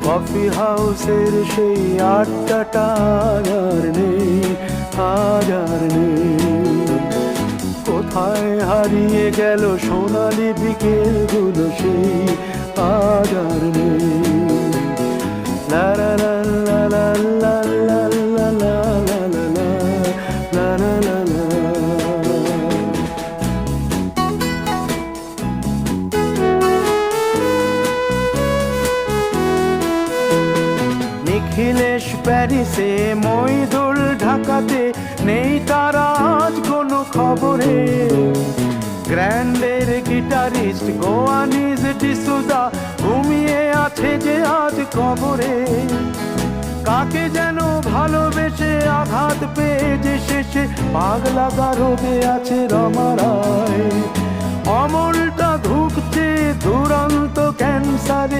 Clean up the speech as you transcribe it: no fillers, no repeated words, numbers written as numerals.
Coffee হাউসের সেই আড্ডাটা আর নেই, আজ আর নেই। কোথায় হারিয়ে গেল সোনালি বিকেলগুলো সেই আজ আর নেই। লা লা লা লা লা লা লা লা লা লা লা লা লা লা। নিখিলেশ প্যারিসে, মইদুল ঢাকাতে, নেই তারা আজ কোনো খবরে। গ্র্যান্ডের গিটারিস্ট গোয়ানিজ ডিসুজা ঘুমিয়ে আছে যে আজ কবরে। কাকে যেন ভালোবেসে আঘাত পেয়ে যে শেষে পাগলা গারদে আছে রমা রায়। অমলটা ধুঁকছে দুরন্ত ক্যান্সারে।